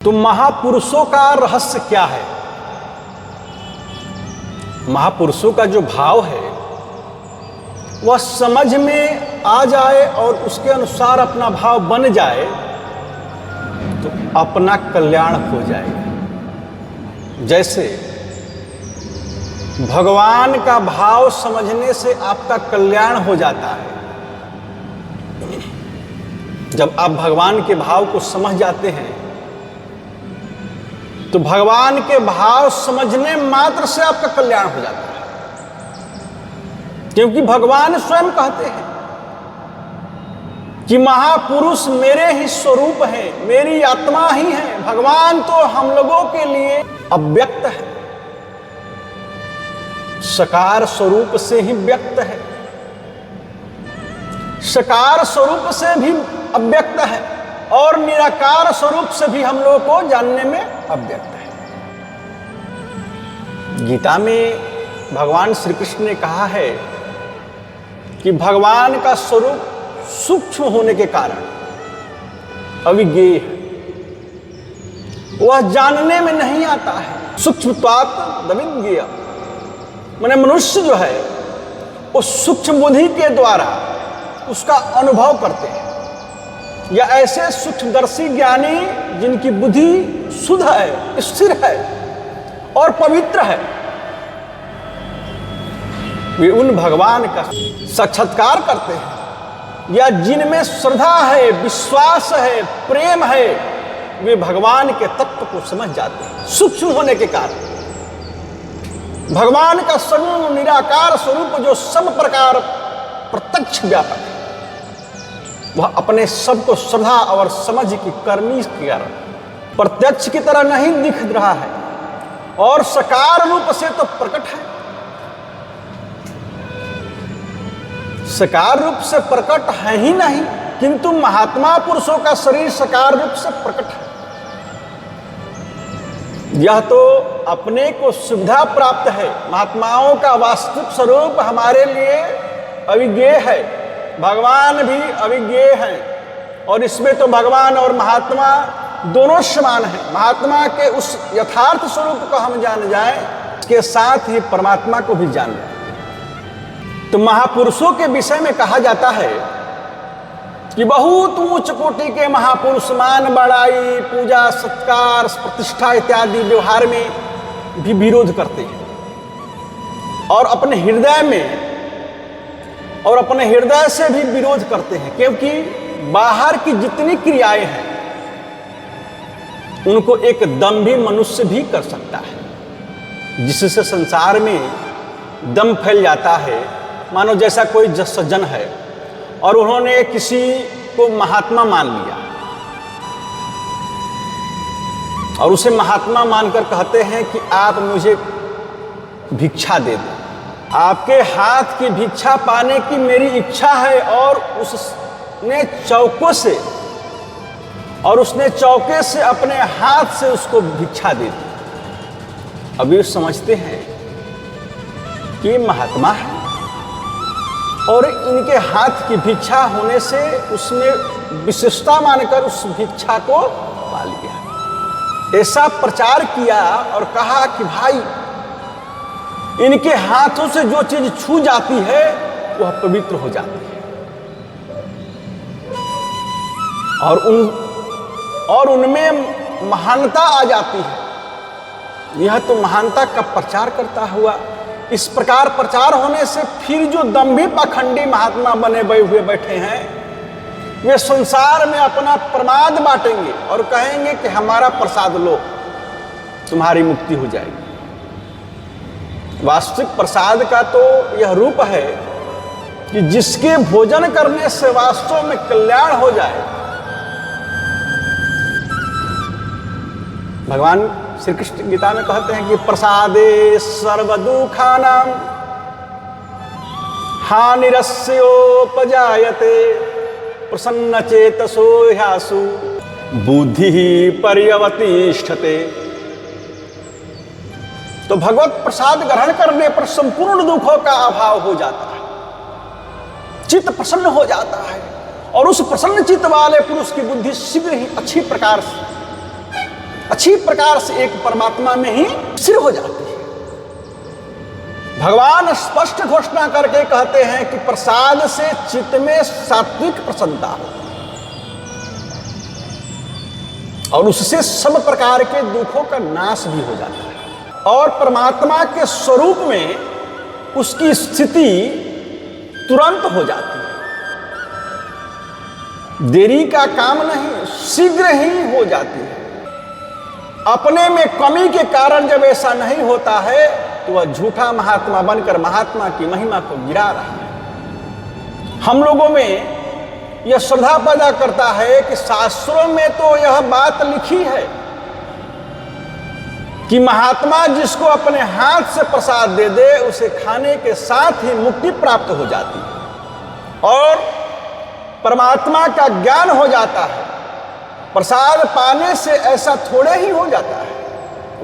तो महापुरुषों का रहस्य क्या है? महापुरुषों का जो भाव है वह समझ में आ जाए और उसके अनुसार अपना भाव बन जाए तो अपना कल्याण हो जाएगा। जैसे भगवान का भाव समझने से आपका कल्याण हो जाता है। जब आप भगवान के भाव को समझ जाते हैं तो भगवान के भाव समझने मात्र से आपका कल्याण हो जाता है, क्योंकि भगवान स्वयं कहते हैं कि महापुरुष मेरे ही स्वरूप हैं, मेरी आत्मा ही है। भगवान तो हम लोगों के लिए अव्यक्त है, साकार स्वरूप से ही व्यक्त है, साकार स्वरूप से भी अव्यक्त है और निराकार स्वरूप से भी हम लोगों को जानने में अव्यक्त है। गीता में भगवान श्री कृष्ण ने कहा है कि भगवान का स्वरूप सूक्ष्म होने के कारण अविज्ञेय है, वह जानने में नहीं आता है। सूक्ष्मत्वात् अविज्ञेय, माने मनुष्य जो है वो सूक्ष्म बुद्धि के द्वारा उसका अनुभव करते हैं, या ऐसे सूक्ष्मदर्शी ज्ञानी जिनकी बुद्धि शुद्ध है, स्थिर है और पवित्र है, वे उन भगवान का साक्षात्कार करते हैं, या जिनमें श्रद्धा है, विश्वास है, प्रेम है, वे भगवान के तत्व को समझ जाते हैं। सूक्ष्म होने के कारण भगवान का सगुण निराकार स्वरूप जो सब प्रकार प्रत्यक्ष व्यापक है, वह अपने सब को श्रद्धा और समझ की कर्मी के कारण प्रत्यक्ष की तरह नहीं दिख रहा है और साकार रूप से तो प्रकट है। साकार रूप से प्रकट है ही नहीं, किंतु महात्मा पुरुषों का शरीर साकार रूप से प्रकट है। यह तो अपने को सुविधा प्राप्त है। महात्माओं का वास्तविक स्वरूप हमारे लिए अविज्ञेय है, भगवान भी अविज्ञेय हैं, और इसमें तो भगवान और महात्मा दोनों समान हैं। महात्मा के उस यथार्थ स्वरूप को हम जान जाएं, इसके साथ ही परमात्मा को भी जान जाएं। तो महापुरुषों के विषय में कहा जाता है कि बहुत उच्च कोटि के महापुरुष मान बढ़ाई, पूजा, सत्कार, प्रतिष्ठा इत्यादि व्यवहार में भी विरोध करते हैं और अपने हृदय से भी विरोध करते हैं, क्योंकि बाहर की जितनी क्रियाएं हैं उनको एक दंभी मनुष्य भी कर सकता है, जिससे संसार में दम फैल जाता है। मानो जैसा कोई सज्जन है और उन्होंने किसी को महात्मा मान लिया और उसे महात्मा मानकर कहते हैं कि आप मुझे भिक्षा दे दो, आपके हाथ की भिक्षा पाने की मेरी इच्छा है, और उसने चौके से अपने हाथ से उसको भिक्षा दे दी। अभी समझते हैं कि महात्मा है और इनके हाथ की भिक्षा होने से उसने विशेषता मानकर उस भिक्षा को पा लिया। ऐसा प्रचार किया और कहा कि भाई इनके हाथों से जो चीज छू जाती है वह पवित्र हो जाती है, और उनमें महानता आ जाती है। यह तो महानता का प्रचार करता हुआ, इस प्रकार प्रचार होने से फिर जो दंभी पाखंडी महात्मा बने हुए बैठे हैं, वे संसार में अपना प्रमाद बांटेंगे और कहेंगे कि हमारा प्रसाद लो, तुम्हारी मुक्ति हो जाएगी। वास्तविक प्रसाद का तो यह रूप है कि जिसके भोजन करने से वास्तव में कल्याण हो जाए। भगवान श्री कृष्ण गीता में कहते हैं कि प्रसादे सर्व दुखानां हानिरस्योपजायते प्रसन्नचेतसो ह्यासु बुद्धिः पर्यवतिष्ठते। तो भगवत प्रसाद ग्रहण करने पर संपूर्ण दुखों का अभाव हो जाता है, चित्त प्रसन्न हो जाता है और उस प्रसन्न चित्त वाले पुरुष की बुद्धि शीघ्र ही अच्छी प्रकार से अच्छी प्रकार से एक परमात्मा में ही स्थिर हो जाती है। भगवान स्पष्ट घोषणा करके कहते हैं कि प्रसाद से चित्त में सात्विक प्रसन्नता हो और उससे सब प्रकार के दुखों का नाश भी हो जाता है और परमात्मा के स्वरूप में उसकी स्थिति तुरंत हो जाती है। देरी का काम नहीं, शीघ्र ही हो जाती है। अपने में कमी के कारण जब ऐसा नहीं होता है तो वह झूठा महात्मा बनकर महात्मा की महिमा को गिरा रहा है। हम लोगों में यह श्रद्धा पैदा करता है कि शास्त्रों में तो यह बात लिखी है कि महात्मा जिसको अपने हाथ से प्रसाद दे दे उसे खाने के साथ ही मुक्ति प्राप्त हो जाती है और परमात्मा का ज्ञान हो जाता है। प्रसाद पाने से ऐसा थोड़े ही हो जाता है,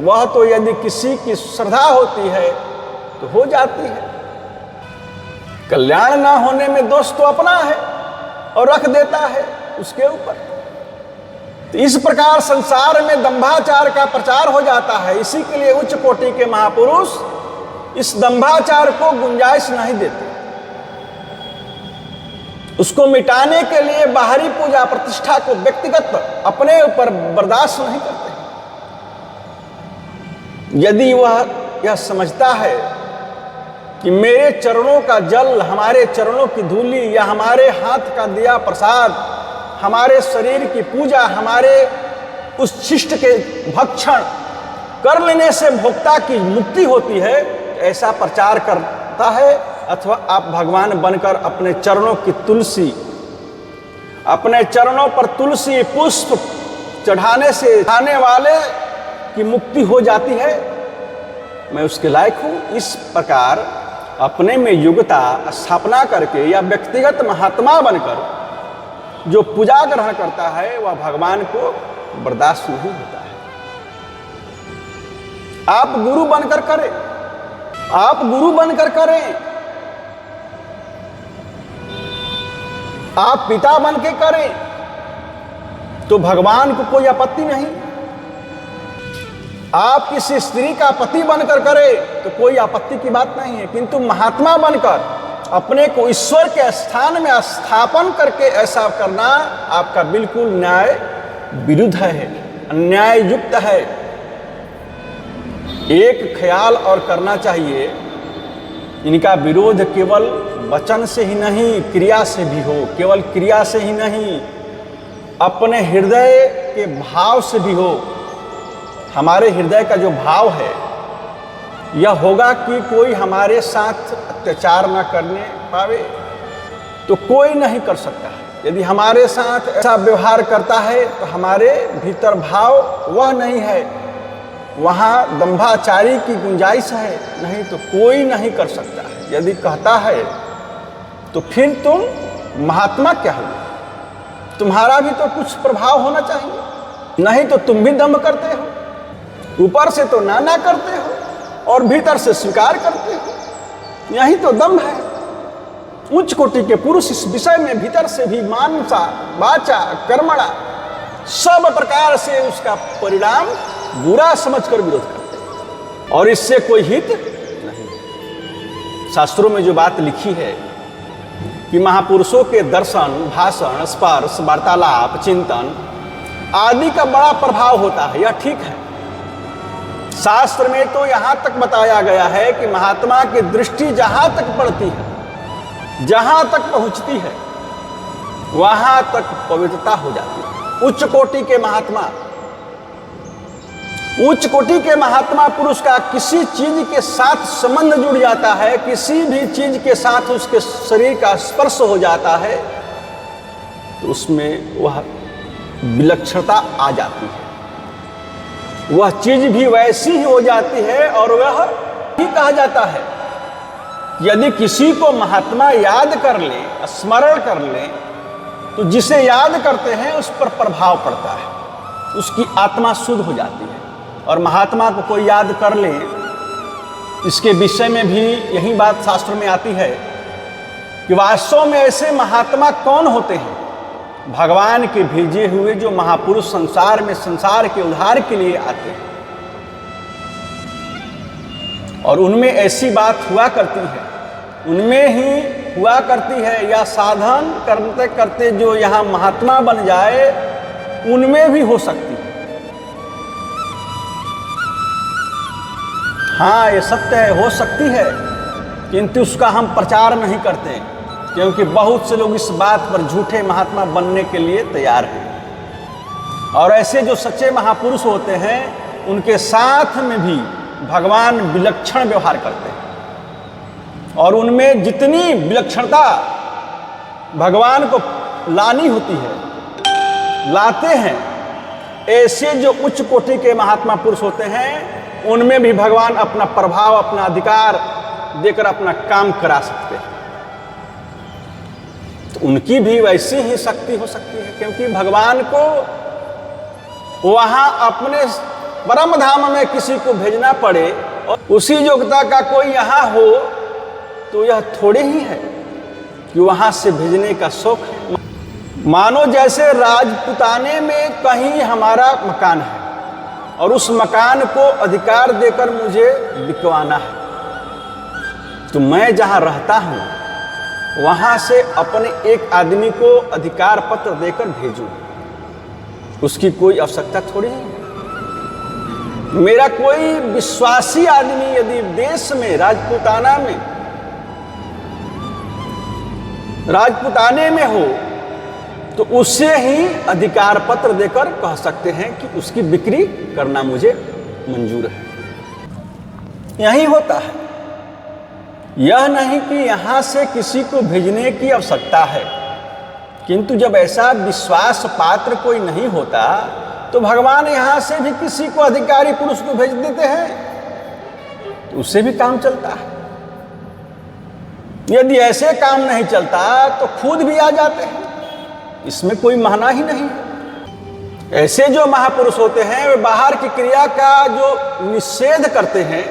वह तो यदि किसी की श्रद्धा होती है तो हो जाती है। कल्याण ना होने में दोष तो अपना है और रख देता है उसके ऊपर। तो इस प्रकार संसार में दंभाचार का प्रचार हो जाता है। इसी के लिए उच्च कोटि के महापुरुष इस दंभाचार को गुंजाइश नहीं देते। उसको मिटाने के लिए बाहरी पूजा प्रतिष्ठा को व्यक्तिगत अपने ऊपर बर्दाश्त नहीं करते। यदि वह यह समझता है कि मेरे चरणों का जल, हमारे चरणों की धूली या हमारे हाथ का दिया प्रसाद, हमारे शरीर की पूजा, हमारे उस शिष्ट के भक्षण कर लेने से भोक्ता की मुक्ति होती है, ऐसा प्रचार करता है। अथवा आप भगवान बनकर अपने चरणों की तुलसी, अपने चरणों पर तुलसी पुष्प चढ़ाने से खाने वाले की मुक्ति हो जाती है, मैं उसके लायक हूं। इस प्रकार अपने में योग्यता स्थापना करके या व्यक्तिगत महात्मा बनकर जो पूजा ग्रहण करता है वह भगवान को बर्दाश्त नहीं होता है। आप गुरु बनकर करें, आप गुरु बनकर करें, आप पिता बन के करें तो भगवान को कोई आपत्ति नहीं। आप किसी स्त्री का पति बनकर करें तो कोई आपत्ति की बात नहीं है, किंतु महात्मा बनकर अपने को ईश्वर के स्थान में स्थापन करके ऐसा करना आपका बिल्कुल न्याय विरुद्ध है, अन्याय युक्त है। एक ख्याल और करना चाहिए, इनका विरोध केवल वचन से ही नहीं क्रिया से भी हो, केवल क्रिया से ही नहीं अपने हृदय के भाव से भी हो। हमारे हृदय का जो भाव है यह होगा कि कोई हमारे साथ अत्याचार न करने पावे तो कोई नहीं कर सकता है। यदि हमारे साथ ऐसा व्यवहार करता है तो हमारे भीतर भाव वह नहीं है, वहाँ दंभाचारी की गुंजाइश है, नहीं तो कोई नहीं कर सकता है। यदि कहता है तो फिर तुम महात्मा क्या हो? तुम्हारा भी तो कुछ प्रभाव होना चाहिए, नहीं तो तुम भी दंभ करते हो। ऊपर से तो नाना करते हो और भीतर से स्वीकार करते हो, यही तो दंभ है। उच्च कोटि के पुरुष इस विषय में भीतर से भी मानसा वाचा कर्मणा सब प्रकार से उसका परिणाम बुरा समझकर विरोध करते हैं और इससे कोई हित नहीं। शास्त्रों में जो बात लिखी है कि महापुरुषों के दर्शन, भाषण, स्पर्श, वार्तालाप, चिंतन आदि का बड़ा प्रभाव होता है, यह ठीक है। शास्त्र में तो यहां तक बताया गया है कि महात्मा की दृष्टि जहां तक पड़ती है, जहां तक पहुंचती है, वहां तक पवित्रता हो जाती है। उच्च कोटि के महात्मा, उच्च कोटि के महात्मा पुरुष का किसी चीज के साथ संबंध जुड़ जाता है, किसी भी चीज के साथ उसके शरीर का स्पर्श हो जाता है तो उसमें वह विलक्षणता आ जाती है, वह चीज भी वैसी ही हो जाती है और वह ही कहा जाता है। यदि किसी को महात्मा याद कर ले, स्मरण कर ले, तो जिसे याद करते हैं उस पर प्रभाव पड़ता है, उसकी आत्मा शुद्ध हो जाती है। और महात्मा को कोई याद कर ले, इसके विषय में भी यही बात शास्त्र में आती है कि वास्तव में ऐसे महात्मा कौन होते हैं भगवान के भेजे हुए जो महापुरुष संसार में संसार के उद्धार के लिए आते हैं, और उनमें ऐसी बात हुआ करती है, उनमें ही हुआ करती है, या साधन करते करते जो यहाँ महात्मा बन जाए उनमें भी हो सकती है। हाँ, ये सत्य है, हो सकती है, किंतु उसका हम प्रचार नहीं करते, क्योंकि बहुत से लोग इस बात पर झूठे महात्मा बनने के लिए तैयार हैं। और ऐसे जो सच्चे महापुरुष होते हैं उनके साथ में भी भगवान विलक्षण व्यवहार करते हैं, और उनमें जितनी विलक्षणता भगवान को लानी होती है लाते हैं। ऐसे जो उच्च कोटि के महात्मा पुरुष होते हैं उनमें भी भगवान अपना प्रभाव, अपना अधिकार देकर अपना काम करा सकते हैं। तो उनकी भी वैसी ही शक्ति हो सकती है, क्योंकि भगवान को वहां अपने परम धाम में किसी को भेजना पड़े और उसी योग्यता का कोई यहाँ हो, तो यह थोड़े ही है कि वहां से भेजने का शौक है। मानो जैसे राजपुताने में कहीं हमारा मकान है और उस मकान को अधिकार देकर मुझे बिकवाना है, तो मैं जहां रहता हूं वहां से अपने एक आदमी को अधिकार पत्र देकर भेजूं, उसकी कोई आवश्यकता थोड़ी नहीं। मेरा कोई विश्वासी आदमी यदि देश में राजपुताने में हो तो उससे ही अधिकार पत्र देकर कह सकते हैं कि उसकी बिक्री करना मुझे मंजूर है। यही होता है, यह नहीं कि यहां से किसी को भेजने की आवश्यकता है, किंतु जब ऐसा विश्वास पात्र कोई नहीं होता तो भगवान यहां से भी किसी को अधिकारी पुरुष को भेज देते हैं, तो उससे भी काम चलता है। यदि ऐसे काम नहीं चलता तो खुद भी आ जाते हैं, इसमें कोई माना ही नहीं है। ऐसे जो महापुरुष होते हैं वे बाहर की क्रिया का जो निषेध करते हैं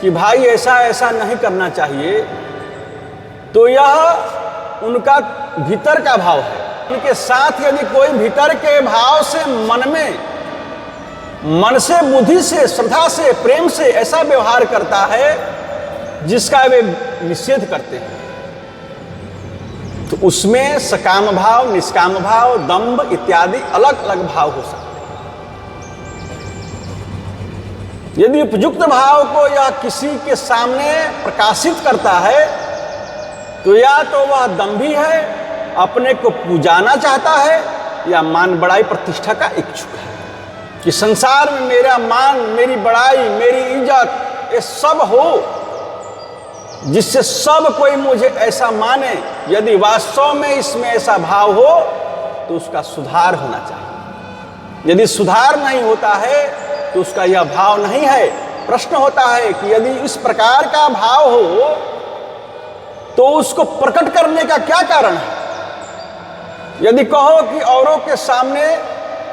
कि भाई ऐसा ऐसा नहीं करना चाहिए, तो यह उनका भीतर का भाव है। उनके साथ यदि कोई भीतर के भाव से मन से बुद्धि से श्रद्धा से प्रेम से ऐसा व्यवहार करता है जिसका वे निषेध करते हैं, तो उसमें सकाम भाव, निष्काम भाव, दंभ इत्यादि अलग अलग भाव हो सकते हैं। यदि उपयुक्त भाव को यह किसी के सामने प्रकाशित करता है तो या तो वह दंभी है, अपने को पूजाना चाहता है, या मान बड़ाई प्रतिष्ठा का इच्छुक है कि संसार में मेरा मान, मेरी बड़ाई, मेरी इज्जत ये सब हो, जिससे सब कोई मुझे ऐसा माने। यदि वास्तव में इसमें ऐसा भाव हो तो उसका सुधार होना चाहिए। यदि सुधार नहीं होता है तो उसका यह भाव नहीं है। प्रश्न होता है कि यदि इस प्रकार का भाव हो तो उसको प्रकट करने का क्या कारण है। यदि कहो कि औरों के सामने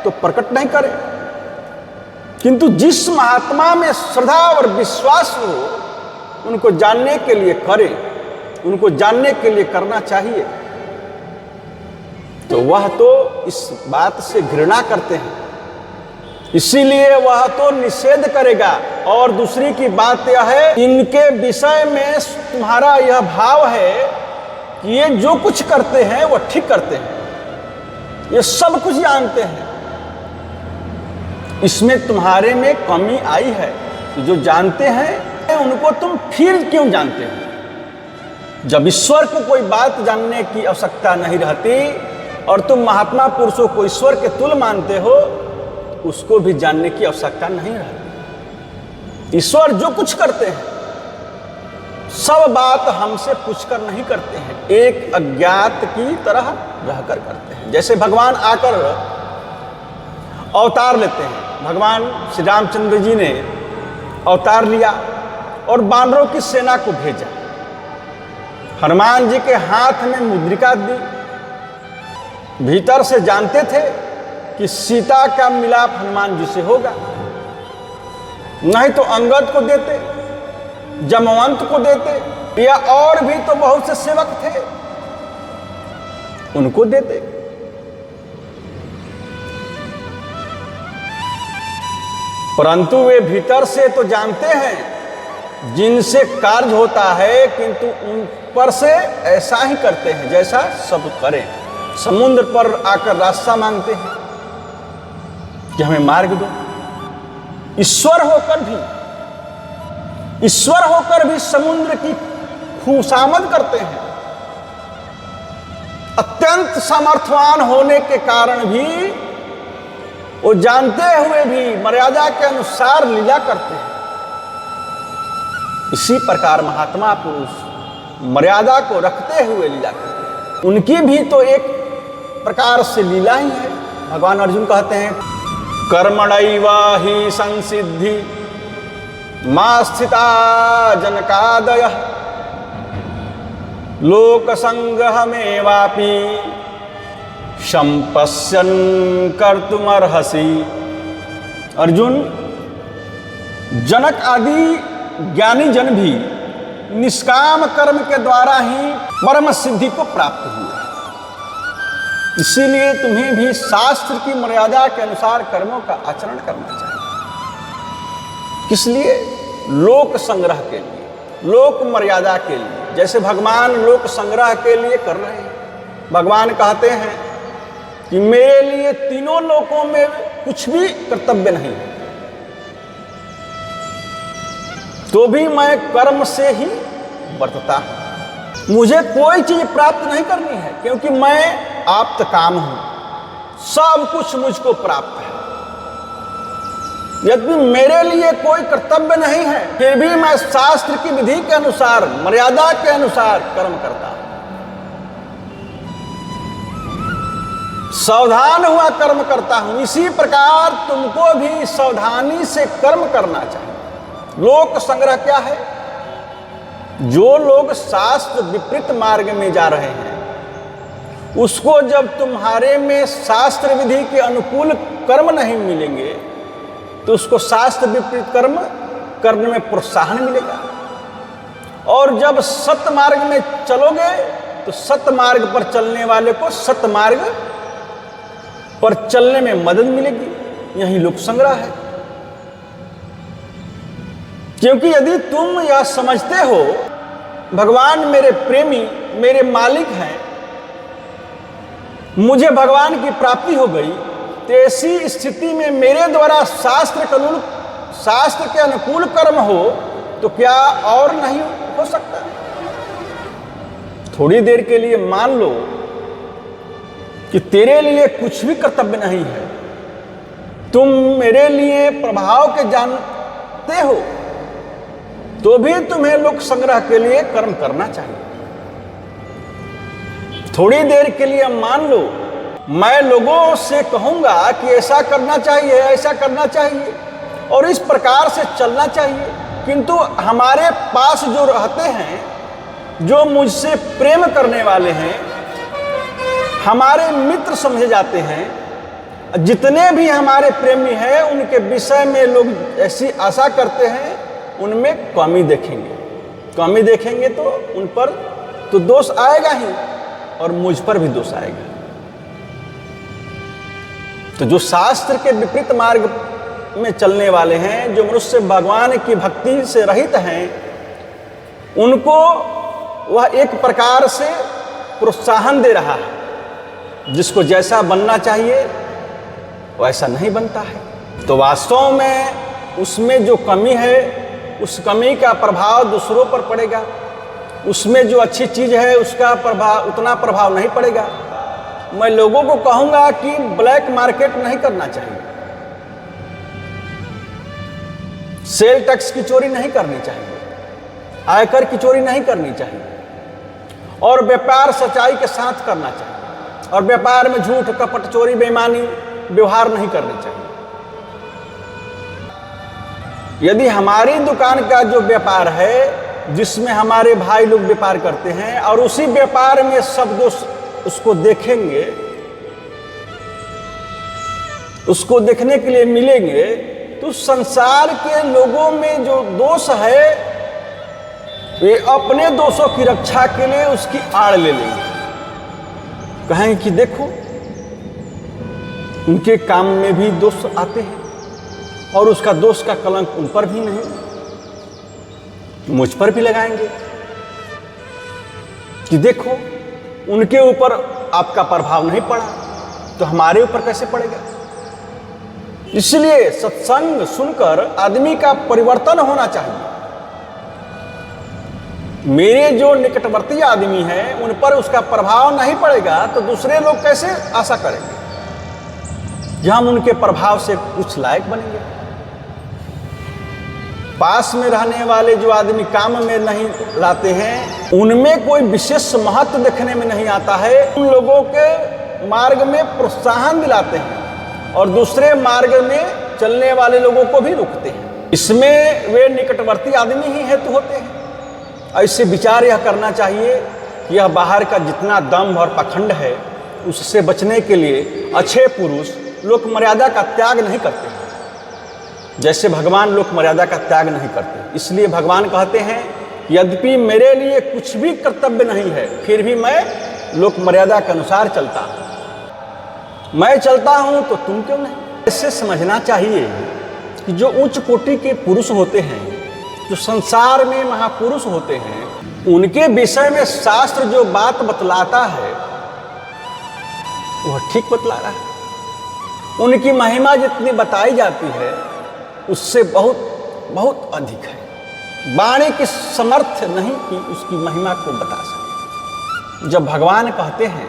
तो प्रकट नहीं करे, किंतु जिस महात्मा में श्रद्धा और विश्वास हो उनको जानने के लिए करें, उनको जानने के लिए करना चाहिए। तो वह तो इस बात से घृणा करते हैं, इसीलिए वह तो निषेध करेगा। और दूसरी की बात यह है, इनके विषय में तुम्हारा यह भाव है कि ये जो कुछ करते हैं वह ठीक करते हैं, ये सब कुछ जानते हैं, इसमें तुम्हारे में कमी आई है। जो जानते हैं उनको तुम फिर क्यों जानते हो? जब ईश्वर को कोई बात जानने की आवश्यकता नहीं रहती और तुम महात्मा पुरुषों को ईश्वर के तुल्य मानते हो, उसको भी जानने की आवश्यकता नहीं रहती। ईश्वर जो कुछ करते हैं सब बात हमसे पूछकर नहीं करते हैं, एक अज्ञात की तरह रहकर करते हैं। जैसे भगवान आकर अवतार लेते हैं, भगवान श्री रामचंद्र जी ने अवतार लिया और बानरों की सेना को भेजा। हनुमान जी के हाथ में मुद्रिका दी, भीतर से जानते थे कि सीता का मिलाप हनुमान जी से होगा, नहीं तो अंगद को देते, जमवंत को देते, या और भी तो बहुत से सेवक थे उनको देते। परंतु वे भीतर से तो जानते हैं जिनसे कार्य होता है, किंतु उन पर से ऐसा ही करते हैं जैसा सब करें। समुद्र पर आकर रास्ता मांगते हैं कि हमें मार्ग दो। ईश्वर होकर भी समुद्र की खुशामद करते हैं। अत्यंत सामर्थ्यवान होने के कारण भी वो जानते हुए भी मर्यादा के अनुसार लीला करते हैं। इसी प्रकार महात्मा पुरुष मर्यादा को रखते हुए लीला करते हैं। उनकी भी तो एक प्रकार से लीला ही है। भगवान अर्जुन कहते हैं कर्मणैव हि संसिद्धि मा स्थिता जनकादयः लोक संग्रहमेवापि संपश्यन् कर्तुमर्हसि। अर्जुन, जनक आदि ज्ञानी जन भी निष्काम कर्म के द्वारा ही परम सिद्धि को प्राप्त हुए। इसीलिए तुम्हें भी शास्त्र की मर्यादा के अनुसार कर्मों का आचरण करना चाहिए। किस लिए? लोक संग्रह के लिए, लोक मर्यादा के लिए। जैसे भगवान लोक संग्रह के लिए कर रहे हैं। भगवान कहते हैं कि मेरे लिए तीनों लोकों में कुछ भी कर्तव्य नहीं है, तो भी मैं कर्म से ही बरतता हूं। मुझे कोई चीज प्राप्त नहीं करनी है, क्योंकि मैं आप्त काम हूं, सब कुछ मुझको प्राप्त है। यदि मेरे लिए कोई कर्तव्य नहीं है, फिर भी मैं शास्त्र की विधि के अनुसार, मर्यादा के अनुसार कर्म करता हूं। सावधान हुआ कर्म करता हूं। इसी प्रकार तुमको भी सावधानी से कर्म करना चाहिए। लोक संग्रह क्या है? जो लोग शास्त्र विपरीत मार्ग में जा रहे हैं, उसको जब तुम्हारे में शास्त्र विधि के अनुकूल कर्म नहीं मिलेंगे, तो उसको शास्त्र विपरीत कर्म करने में प्रोत्साहन मिलेगा। और जब सत्य मार्ग में चलोगे, तो सत्य मार्ग पर चलने वाले को सत्य मार्ग पर चलने में मदद मिलेगी। यही लोक संग्रह है। क्योंकि यदि तुम यह समझते हो भगवान मेरे प्रेमी, मेरे मालिक हैं, मुझे भगवान की प्राप्ति हो गई, तो ऐसी स्थिति में मेरे द्वारा शास्त्र के अनुकूल कर्म हो तो क्या और नहीं हो सकता? थोड़ी देर के लिए मान लो कि तेरे लिए कुछ भी कर्तव्य नहीं है, तुम मेरे लिए प्रभाव के जानते हो, तो भी तुम्हें लोक संग्रह के लिए कर्म करना चाहिए। थोड़ी देर के लिए मान लो मैं लोगों से कहूंगा कि ऐसा करना चाहिए, ऐसा करना चाहिए और इस प्रकार से चलना चाहिए, किंतु हमारे पास जो रहते हैं, जो मुझसे प्रेम करने वाले हैं, हमारे मित्र समझे जाते हैं, जितने भी हमारे प्रेमी हैं, उनके विषय में लोग ऐसी आशा करते हैं, उनमें कमी देखेंगे। कमी देखेंगे तो उन पर तो दोष आएगा ही, और मुझ पर भी दोष आएगा। तो जो शास्त्र के विपरीत मार्ग में चलने वाले हैं, जो मनुष्य भगवान की भक्ति से रहित हैं, उनको वह एक प्रकार से प्रोत्साहन दे रहा है। जिसको जैसा बनना चाहिए वैसा नहीं बनता है, तो वास्तव में उसमें जो कमी है, उस कमी का प्रभाव दूसरों पर पड़ेगा। उसमें जो अच्छी चीज है, उसका प्रभाव उतना प्रभाव नहीं पड़ेगा। मैं लोगों को कहूंगा कि ब्लैक मार्केट नहीं करना चाहिए, सेल टैक्स की चोरी नहीं करनी चाहिए, आयकर की चोरी नहीं करनी चाहिए, और व्यापार सच्चाई के साथ करना चाहिए, और व्यापार में झूठ, कपट, चोरी, बेईमानी व्यवहार नहीं करनी चाहिए। यदि हमारी दुकान का जो व्यापार है, जिसमें हमारे भाई लोग व्यापार करते हैं, और उसी व्यापार में सब दोष उसको देखेंगे, उसको देखने के लिए मिलेंगे, तो संसार के लोगों में जो दोष है, वे अपने दोषों की रक्षा के लिए उसकी आड़ ले लेंगे। कहेंगे कि देखो उनके काम में भी दोष आते हैं, और उसका दोष का कलंक उन पर भी नहीं, मुझ पर भी लगाएंगे कि देखो उनके ऊपर आपका प्रभाव नहीं पड़ा तो हमारे ऊपर कैसे पड़ेगा। इसलिए सत्संग सुनकर आदमी का परिवर्तन होना चाहिए। मेरे जो निकटवर्ती आदमी हैं उन पर उसका प्रभाव नहीं पड़ेगा तो दूसरे लोग कैसे आशा करेंगे कि हम उनके प्रभाव से कुछ लायक बनेंगे। पास में रहने वाले जो आदमी काम में नहीं लाते हैं उनमें कोई विशेष महत्व देखने में नहीं आता है, उन लोगों के मार्ग में प्रोत्साहन दिलाते हैं और दूसरे मार्ग में चलने वाले लोगों को भी रोकते हैं। इसमें वे निकटवर्ती आदमी ही हेतु होते हैं। ऐसे विचार यह करना चाहिए कि यह बाहर का जितना दंभ और पाखंड है उससे बचने के लिए अच्छे पुरुष लोक मर्यादा का त्याग नहीं करते हैं, जैसे भगवान लोक मर्यादा का त्याग नहीं करते। इसलिए भगवान कहते हैं यद्यपि मेरे लिए कुछ भी कर्तव्य नहीं है फिर भी मैं लोक मर्यादा के अनुसार चलता हूं। मैं चलता हूं तो तुम क्यों नहीं। ऐसे समझना चाहिए कि जो उच्च कोटि के पुरुष होते हैं, जो संसार में महापुरुष होते हैं, उनके विषय में शास्त्र जो बात बतलाता है वह ठीक बतला रहा है। उनकी महिमा जितनी बताई जाती है उससे बहुत बहुत अधिक है। वाणी की समर्थ नहीं कि उसकी महिमा को बता सके। जब भगवान कहते हैं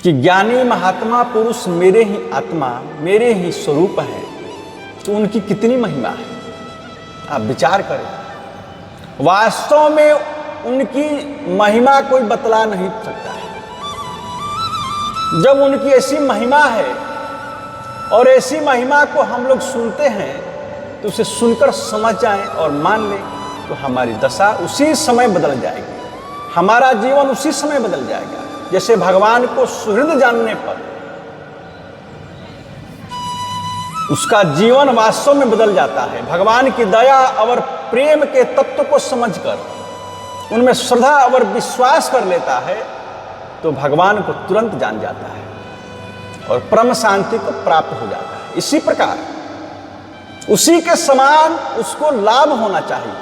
कि ज्ञानी महात्मा पुरुष मेरे ही आत्मा मेरे ही स्वरूप है तो उनकी कितनी महिमा है आप विचार करें। वास्तव में उनकी महिमा कोई बतला नहीं सकता है। जब उनकी ऐसी महिमा है और ऐसी महिमा को हम लोग सुनते हैं तो उसे सुनकर समझ जाएं और मान लें तो हमारी दशा उसी समय बदल जाएगी, हमारा जीवन उसी समय बदल जाएगा। जैसे भगवान को सुहृद जानने पर उसका जीवन वास्तव में बदल जाता है। भगवान की दया और प्रेम के तत्व को समझकर उनमें श्रद्धा और विश्वास कर लेता है तो भगवान को तुरंत जान जाता है और परम शांति को प्राप्त हो जाता है। इसी प्रकार उसी के समान उसको लाभ होना चाहिए,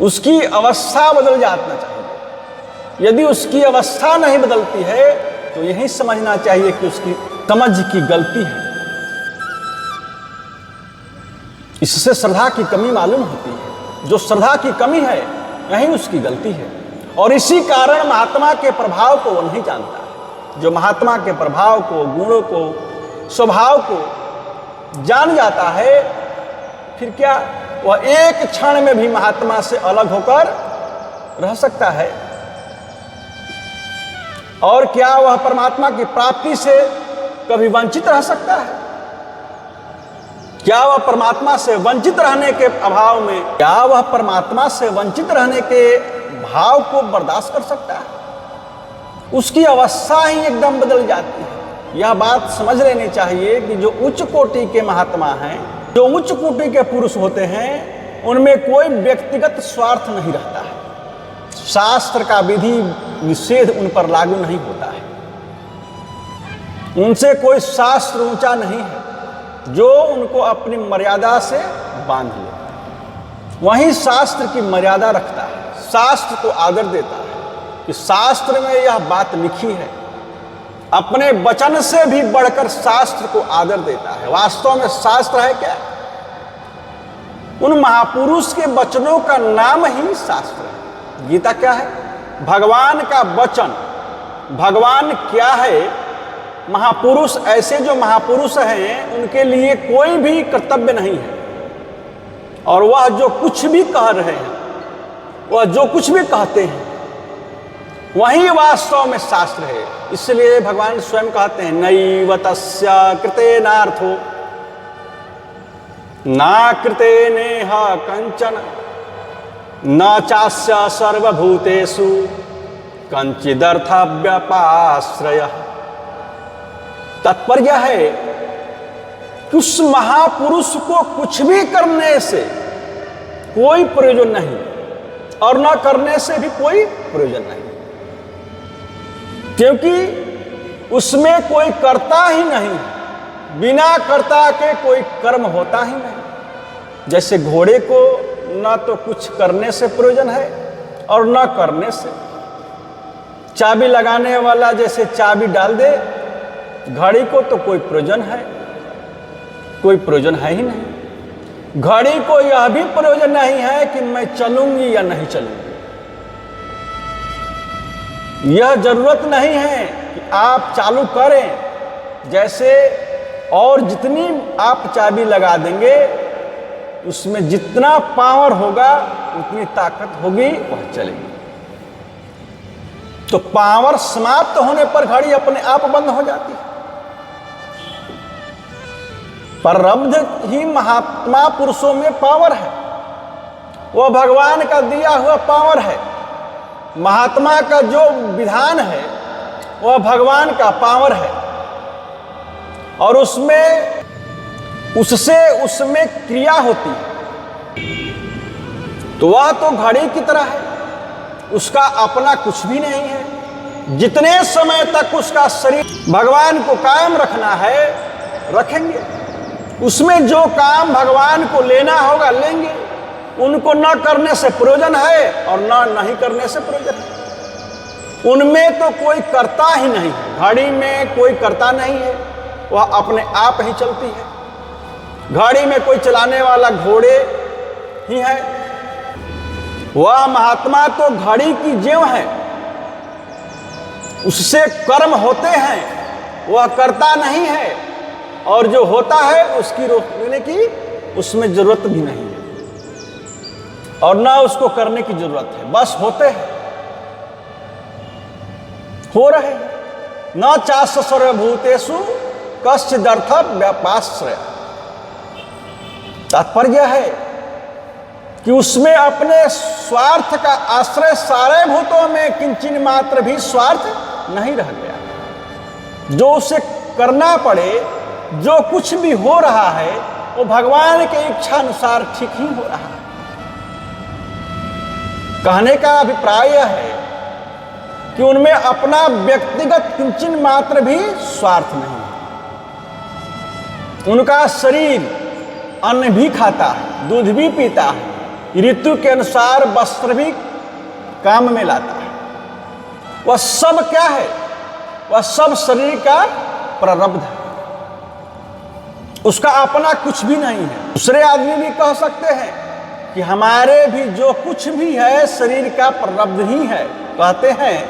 उसकी अवस्था बदल जाना चाहिए। यदि उसकी अवस्था नहीं बदलती है तो यही समझना चाहिए कि उसकी समझ की गलती है। इससे श्रद्धा की कमी मालूम होती है। जो श्रद्धा की कमी है यही उसकी गलती है और इसी कारण महात्मा के प्रभाव को वो नहीं जानता। जो महात्मा के प्रभाव को, गुणों को, स्वभाव को जान जाता है फिर क्या वह एक क्षण में भी महात्मा से अलग होकर रह सकता है। और क्या वह परमात्मा की प्राप्ति से कभी वंचित रह सकता है? क्या वह परमात्मा से वंचित रहने के अभाव में, क्या वह परमात्मा से वंचित रहने के भाव को बर्दाश्त कर सकता है? उसकी अवस्था ही एकदम बदल जाती है। यह बात समझ लेनी चाहिए कि जो उच्च कोटि के महात्मा हैं, जो उच्च कोटि के पुरुष होते हैं, उनमें कोई व्यक्तिगत स्वार्थ नहीं रहता है। शास्त्र का विधि निषेध उन पर लागू नहीं होता है। उनसे कोई शास्त्र ऊंचा नहीं है जो उनको अपनी मर्यादा से बांध ले। वहीं शास्त्र की मर्यादा रखता है, शास्त्र को आदर देता है कि शास्त्र में यह बात लिखी है। अपने वचन से भी बढ़कर शास्त्र को आदर देता है। वास्तव में शास्त्र है क्या? उन महापुरुष के वचनों का नाम ही शास्त्र है। गीता क्या है? भगवान का वचन। भगवान क्या है? महापुरुष, ऐसे जो महापुरुष हैं उनके लिए कोई भी कर्तव्य नहीं है और वह जो कुछ भी कह रहे हैं, वह जो कुछ भी कहते हैं वही वास्तव में शास्त्र है। इसलिए भगवान स्वयं कहते हैं नैव तस्य कृतेनार्थो ना कृतेनेह कंचन न चास्य सर्वभूतेषु कंचिदर्थ व्यपाश्रयः। तात्पर्य है कि उस महापुरुष को कुछ भी करने से कोई प्रयोजन नहीं और न करने से भी कोई प्रयोजन नहीं, क्योंकि उसमें कोई कर्ता ही नहीं, बिना कर्ता के कोई कर्म होता ही नहीं। जैसे घोड़े को ना तो कुछ करने से प्रयोजन है और ना करने से। चाबी लगाने वाला जैसे चाबी डाल दे, घड़ी को तो कोई प्रयोजन है, कोई प्रयोजन है ही नहीं। घड़ी को यह भी प्रयोजन नहीं है कि मैं चलूंगी या नहीं चलूंगी। यह जरूरत नहीं है कि आप चालू करें। जैसे और जितनी आप चाबी लगा देंगे उसमें जितना पावर होगा उतनी ताकत होगी, वह चलेगी। तो पावर समाप्त होने पर घड़ी अपने आप बंद हो जाती है। प्रारब्ध ही महात्मा पुरुषों में पावर है, वह भगवान का दिया हुआ पावर है। महात्मा का जो विधान है वह भगवान का पावर है, और उसमें क्रिया होती है। तो वह तो घड़ी की तरह है, उसका अपना कुछ भी नहीं है। जितने समय तक उसका शरीर भगवान को कायम रखना है रखेंगे। उसमें जो काम भगवान को लेना होगा लेंगे। उनको न करने से प्रयोजन है और न नहीं करने से प्रयोजन है। उनमें तो कोई करता ही नहीं है। घड़ी में कोई करता नहीं है, वह अपने आप ही चलती है। घड़ी में कोई चलाने वाला घोड़े ही है। वह महात्मा तो घड़ी की ज्यों है, उससे कर्म होते हैं, वह करता नहीं है। और जो होता है उसकी रोकने की उसमें जरूरत भी नहीं है और ना उसको करने की जरूरत है। बस होते हैं, हो रहे हैं। न चास्य सर्वभूतेषु कश्चिदर्थ व्यापाश्रय। तात्पर्य है कि उसमें अपने स्वार्थ का आश्रय सारे भूतों में किंचिन मात्र भी स्वार्थ नहीं रह गया। जो उसे करना पड़े, जो कुछ भी हो रहा है वो भगवान के इच्छा अनुसार ठीक ही हो रहा है। कहने का अभिप्राय है कि उनमें अपना व्यक्तिगत किंचिन मात्र भी स्वार्थ नहीं है। उनका शरीर अन्न भी खाता है, दूध भी पीता है, ऋतु के अनुसार वस्त्र भी काम में लाता है। वह सब क्या है? वह सब शरीर का प्रारब्ध है, उसका अपना कुछ भी नहीं है। दूसरे आदमी भी कह सकते हैं कि हमारे भी जो कुछ भी है शरीर का प्रारब्ध ही है, कहते हैं,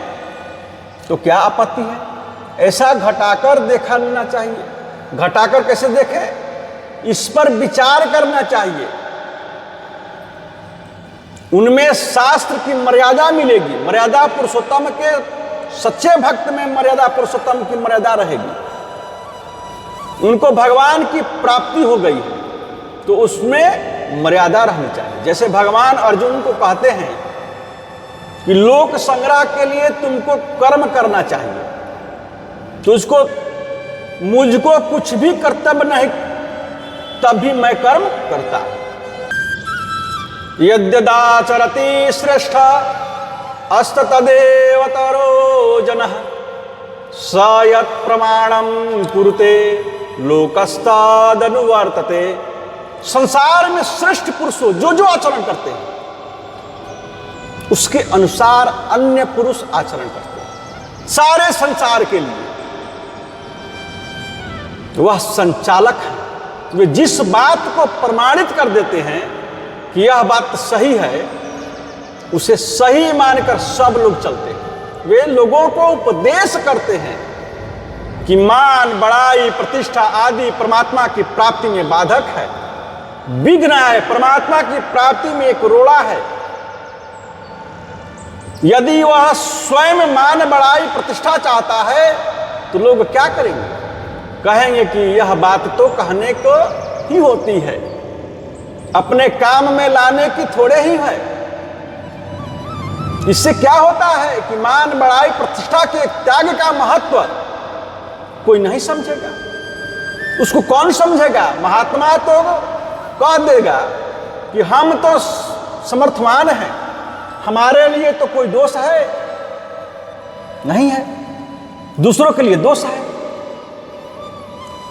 तो क्या आपत्ति है? ऐसा घटाकर देखा लेना चाहिए। घटाकर कैसे देखें? इस पर विचार करना चाहिए। उनमें शास्त्र की मर्यादा मिलेगी। मर्यादा पुरुषोत्तम के सच्चे भक्त में मर्यादा पुरुषोत्तम की मर्यादा रहेगी। उनको भगवान की प्राप्ति हो गई है तो उसमें मर्यादा रहनी चाहिए। जैसे भगवान अर्जुन को कहते हैं कि लोक संग्रह के लिए तुमको कर्म करना चाहिए, तो उसको मुझको कुछ भी कर्तव्य नहीं, तब भी मैं कर्म करता। यद्यदाचरति श्रेष्ठ अस्त तदेव तरो जनः स यत् प्रमाणं कुरुते लोकस्तादनुवर्तते। संसार में श्रेष्ठ पुरुषों जो आचरण करते हैं उसके अनुसार अन्य पुरुष आचरण करते हैं। सारे संसार के लिए वह संचालक है। वे जिस बात को प्रमाणित कर देते हैं कि यह बात सही है, उसे सही मानकर सब लोग चलते हैं। वे लोगों को उपदेश करते हैं कि मान, बड़ाई, प्रतिष्ठा आदि परमात्मा की प्राप्ति में बाधक है, विघ्न है, परमात्मा की प्राप्ति में एक रोड़ा है। यदि वह स्वयं मान, बड़ाई, प्रतिष्ठा चाहता है तो लोग क्या करेंगे? कहेंगे कि यह बात तो कहने को ही होती है, अपने काम में लाने की थोड़े ही है। इससे क्या होता है कि मान, बड़ाई, प्रतिष्ठा के त्याग का महत्व कोई नहीं समझेगा। उसको कौन समझेगा? महात्मा तो कह देगा कि हम तो समर्थवान हैं, हमारे लिए तो कोई दोष है नहीं है, दूसरों के लिए दोष है।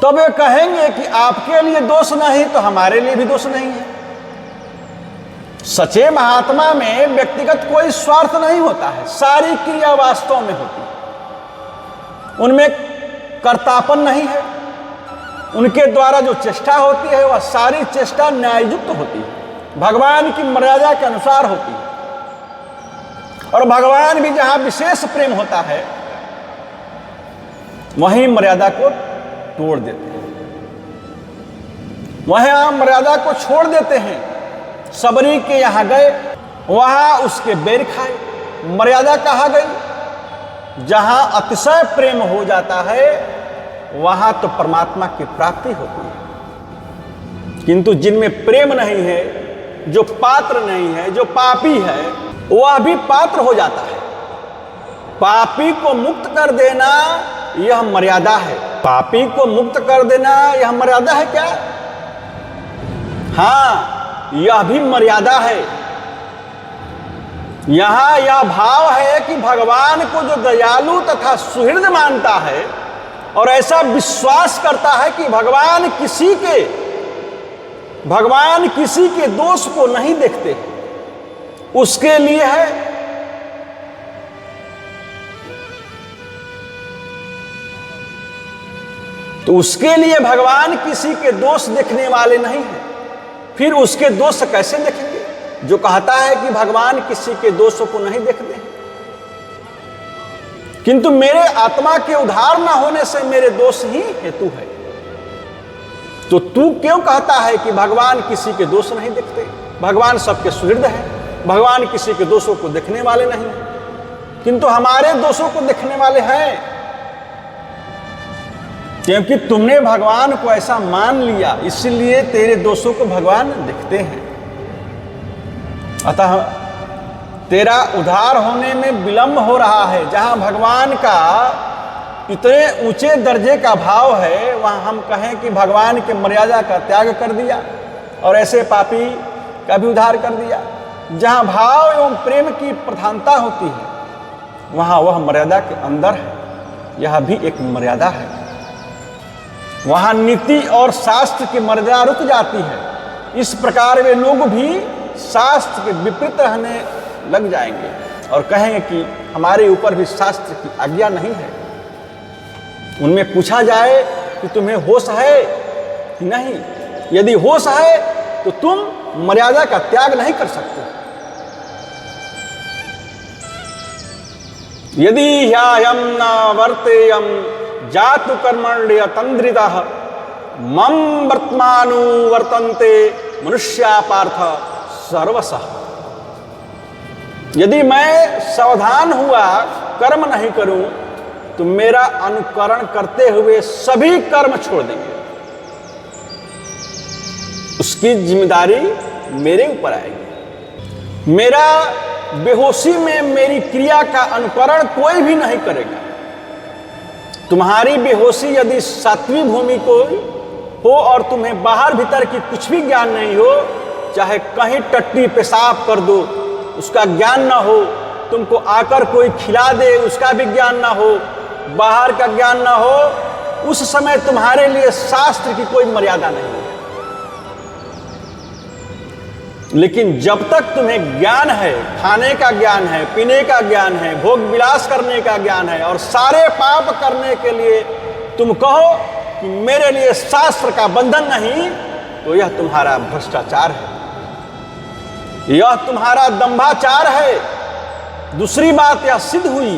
तो वे कहेंगे कि आपके लिए दोष नहीं तो हमारे लिए भी दोष नहीं है। सच्चे महात्मा में व्यक्तिगत कोई स्वार्थ नहीं होता है, सारी क्रिया वास्तव में होती है, उनमें कर्तापन नहीं है। उनके द्वारा जो चेष्टा होती है वह सारी चेष्टा न्याययुक्त होती है, भगवान की मर्यादा के अनुसार होती है। और भगवान भी जहां विशेष प्रेम होता है वहीं मर्यादा को तोड़ देते हैं, वहां मर्यादा को छोड़ देते हैं। सबरी के यहां गए, वहां उसके बैर खाए। मर्यादा कहाँ गई? जहां अतिशय प्रेम हो जाता है वहां तो परमात्मा की प्राप्ति होती है, किंतु जिनमें प्रेम नहीं है, जो पात्र नहीं है, जो पापी है, वह भी पात्र हो जाता है। पापी को मुक्त कर देना यह मर्यादा है। पापी को मुक्त कर देना यह मर्यादा है क्या? हां, यह भी मर्यादा है। यहां यह भाव है कि भगवान को जो दयालु तथा सुहृद मानता है और ऐसा विश्वास करता है कि भगवान किसी के दोष को नहीं देखते, उसके लिए है। तो उसके लिए भगवान किसी के दोष देखने वाले नहीं हैं। फिर उसके दोष कैसे देखेंगे? जो कहता है कि भगवान किसी के दोषों को नहीं देखते हैं, किंतु मेरे आत्मा के उद्धार न होने से मेरे दोष ही हेतु है। तो तू क्यों कहता है कि भगवान किसी के दोष नहीं देखते? भगवान सबके सुहृद है, भगवान किसी के दोषों को देखने वाले नहीं, किंतु हमारे दोषों को देखने वाले हैं, क्योंकि तुमने भगवान को ऐसा मान लिया, इसलिए तेरे दोषों को भगवान देखते हैं। अतः तेरा उद्धार होने में विलंब हो रहा है। जहां भगवान का इतने ऊंचे दर्जे का भाव है, वहां हम कहें कि भगवान के मर्यादा का त्याग कर दिया और ऐसे पापी का भी उद्धार कर दिया। जहां भाव एवं प्रेम की प्रधानता होती है वहां वह मर्यादा के अंदर है, यह भी एक मर्यादा है। वहां नीति और शास्त्र की मर्यादा रुक जाती है। इस प्रकार वे लोग भी शास्त्र के विपरीत रहने लग जाएंगे और कहेंगे कि हमारे ऊपर भी शास्त्र की आज्ञा नहीं है। उनमें पूछा जाए कि तुम्हें होश है कि नहीं? यदि होश है तो तुम मर्यादा का त्याग नहीं कर सकते। यदि ह्यायम न वर्तेयम जातु कर्मण्य तंद्रितः मम वर्तमानु वर्तन्ते मनुष्या पार्थ सर्वशः। यदि मैं सावधान हुआ कर्म नहीं करूं तो मेरा अनुकरण करते हुए सभी कर्म छोड़ देंगे, उसकी जिम्मेदारी मेरे ऊपर आएगी। मेरा बेहोशी में मेरी क्रिया का अनुकरण कोई भी नहीं करेगा। तुम्हारी बेहोशी यदि सात्विक भूमि को हो और तुम्हें बाहर भीतर की कुछ भी ज्ञान नहीं हो, चाहे कहीं टट्टी पेशाब कर दो उसका ज्ञान ना हो, तुमको आकर कोई खिला दे उसका भी ज्ञान ना हो, बाहर का ज्ञान ना हो, उस समय तुम्हारे लिए शास्त्र की कोई मर्यादा नहीं है। लेकिन जब तक तुम्हें ज्ञान है, खाने का ज्ञान है, पीने का ज्ञान है, भोग विलास करने का ज्ञान है और सारे पाप करने के लिए तुम कहो कि मेरे लिए शास्त्र का बंधन नहीं, तो यह तुम्हारा भ्रष्टाचार है, यह तुम्हारा दंभाचार है। दूसरी बात यह सिद्ध हुई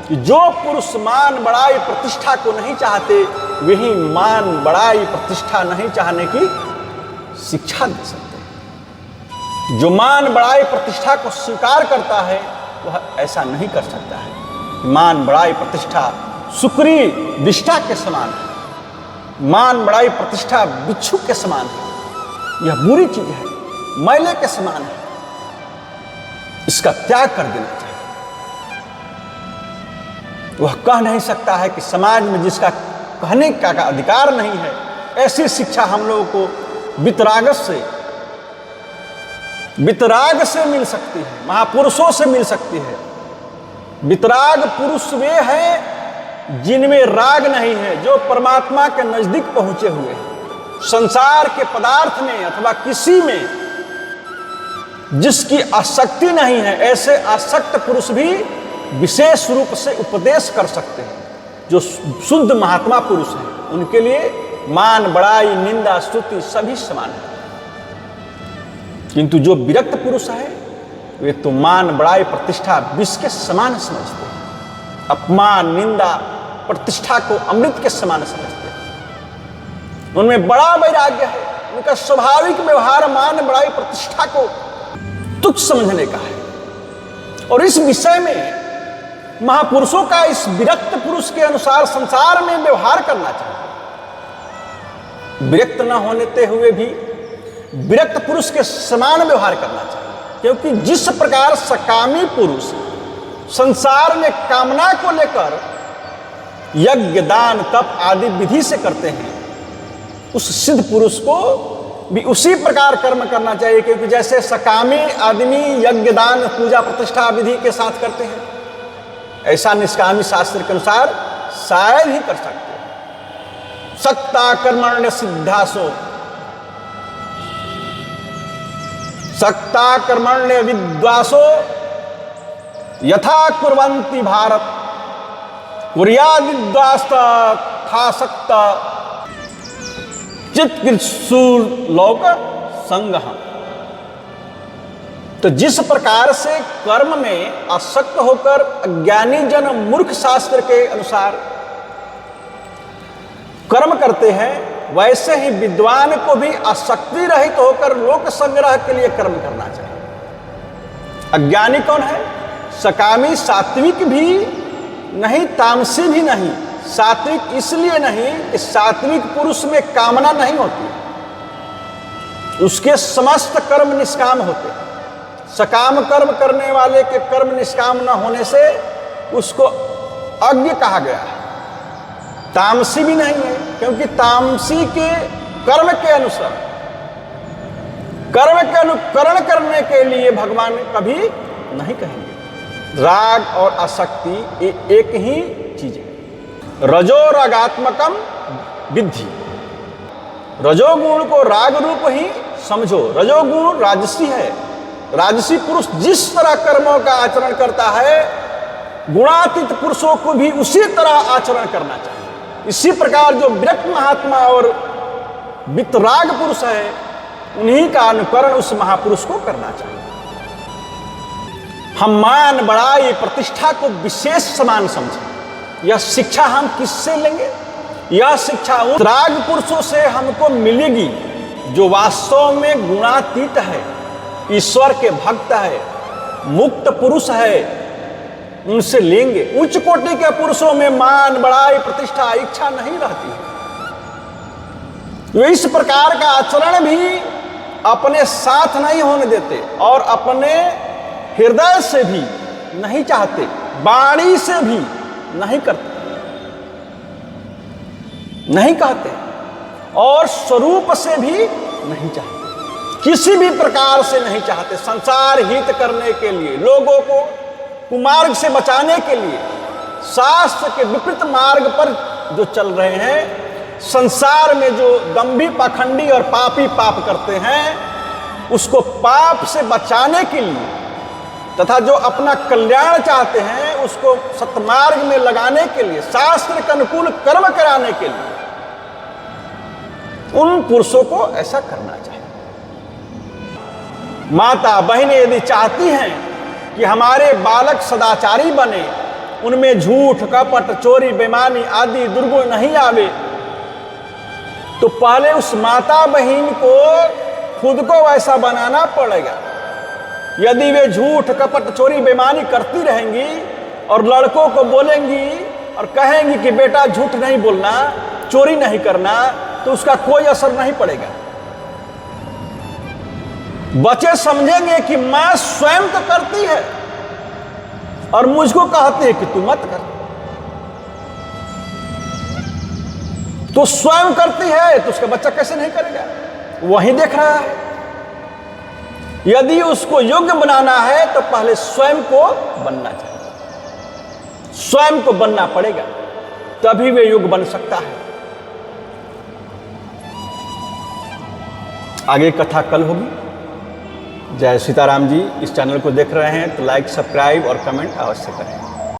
कि जो पुरुष मान बड़ाई प्रतिष्ठा को नहीं चाहते, वही मान बड़ाई प्रतिष्ठा नहीं चाहने की शिक्षा दे सकते। जो मान बड़ाई प्रतिष्ठा को स्वीकार करता है वह ऐसा नहीं कर सकता है। मान बड़ाई प्रतिष्ठा सुकरी विष्ठा के समान है, मान बड़ाई प्रतिष्ठा बिच्छू के समान है, यह बुरी चीज है, मैले के समान है, इसका त्याग कर देना चाहिए। वह कह नहीं सकता है कि समाज में जिसका कहने का अधिकार नहीं है, ऐसी शिक्षा हम लोगों को वितराग से मिल सकती है, महापुरुषों से मिल सकती है। वितराग पुरुष वे हैं जिनमें राग नहीं है, जो परमात्मा के नजदीक पहुंचे हुए हैं। संसार के पदार्थ में अथवा किसी में जिसकी आसक्ति नहीं है, ऐसे आसक्त पुरुष भी विशेष रूप से उपदेश कर सकते हैं। जो शुद्ध महात्मा पुरुष हैं उनके लिए मान, बड़ाई, निंदा, स्तुति सभी समान है। किंतु जो विरक्त पुरुष है वे तो मान, बड़ाई, प्रतिष्ठा विष के समान समझते हैं। अपमान, निंदा, प्रतिष्ठा को अमृत के समान समझते हैं। उनमें बड़ा वैराग्य है। उनका स्वाभाविक व्यवहार मान, बड़ाई, प्रतिष्ठा को तुच्छ समझने का है। और इस विषय में महापुरुषों का इस विरक्त पुरुष के अनुसार संसार में व्यवहार करना चाहिए। विरक्त न होने हुए भी विरक्त पुरुष के समान व्यवहार करना चाहिए। क्योंकि जिस प्रकार सकामी पुरुष संसार में कामना को लेकर यज्ञ, दान, तप आदि विधि से करते हैं, उस सिद्ध पुरुष को भी उसी प्रकार कर्म करना चाहिए। क्योंकि जैसे सकामी आदमी यज्ञ, दान, पूजा, प्रतिष्ठा विधि के साथ करते हैं, ऐसा निष्कामी शास्त्र के अनुसार शायद ही कर सकते हैं। सक्ता कर्मण्य सिद्धासो, सक्ता कर्मण्य विद्वासो यथा कुर्वन्ति भारत, कुर्याद् विद्वांसः था सक्ता चित्कृत्सुर लोक संगहम्। तो जिस प्रकार से कर्म में आसक्त होकर अज्ञानी जन मूर्ख शास्त्र के अनुसार कर्म करते हैं, वैसे ही विद्वान को भी आसक्ति रहित होकर लोक संग्रह के लिए कर्म करना चाहिए। अज्ञानी कौन है? सकामी, सात्विक भी नहीं, तामसी भी नहीं। सात्विक इसलिए नहीं कि सात्विक पुरुष में कामना नहीं होती, उसके समस्त कर्म निष्काम होते हैं। सकाम कर्म करने वाले के कर्म निष्काम न होने से उसको अज्ञ कहा गया है। तामसी भी नहीं है, क्योंकि तामसी के कर्म के अनुसार, कर्म के अनुकरण करने के लिए भगवान कभी नहीं कहेंगे। राग और आसक्ति ये एक ही चीज है। रजो रागात्मकम विद्धि, रजोगुण को राग रूप ही समझो। रजोगुण राजसी है। राजसी पुरुष जिस तरह कर्मों का आचरण करता है, गुणातीत पुरुषों को भी उसी तरह आचरण करना चाहिए। इसी प्रकार जो विरक्त महात्मा और वितराग पुरुष है, उन्हीं का अनुकरण उस महापुरुष को करना चाहिए। हम मान, बड़ाई, प्रतिष्ठा को विशेष समान समझें। यह शिक्षा हम किससे लेंगे? यह शिक्षा उन राग पुरुषों से हमको मिलेगी जो वास्तव में गुणातीत है, ईश्वर के भक्त है, मुक्त पुरुष है। उनसे लेंगे। उच्च कोटि के पुरुषों में मान, बड़ाई, प्रतिष्ठा, इच्छा नहीं रहती है। वे इस प्रकार का आचरण भी अपने साथ नहीं होने देते और अपने हृदय से भी नहीं चाहते, वाणी से भी नहीं करते, नहीं कहते और स्वरूप से भी नहीं चाहते। किसी भी प्रकार से नहीं चाहते। संसार हित करने के लिए, लोगों को कुमार्ग से बचाने के लिए, शास्त्र के विपरीत मार्ग पर जो चल रहे हैं, संसार में जो दंभी, पाखंडी और पापी पाप करते हैं, उसको पाप से बचाने के लिए तथा जो अपना कल्याण चाहते हैं उसको सत्मार्ग में लगाने के लिए, शास्त्र के अनुकूल कर्म कराने के लिए उन पुरुषों को ऐसा करना चाहिए। माता बहनें यदि चाहती हैं कि हमारे बालक सदाचारी बने, उनमें झूठ, कपट, चोरी, बेईमानी आदि दुर्गुण नहीं आवे, तो पहले उस माता बहन को खुद को वैसा बनाना पड़ेगा। यदि वे झूठ, कपट, चोरी, बेईमानी करती रहेंगी और लड़कों को बोलेंगी और कहेंगी कि बेटा झूठ नहीं बोलना, चोरी नहीं करना, तो उसका कोई असर नहीं पड़ेगा। बच्चे समझेंगे कि मां स्वयं तो करती है और मुझको कहती है कि तू मत कर। तो स्वयं करती है तो उसका बच्चा कैसे नहीं करेगा? वही देख रहा है। यदि उसको योग्य बनाना है तो पहले स्वयं को बनना चाहिए, स्वयं को बनना पड़ेगा। तभी वे युग बन सकता है। आगे कथा कल होगी। जय सीताराम जी। इस चैनल को देख रहे हैं तो लाइक, सब्सक्राइब और कमेंट अवश्य करें।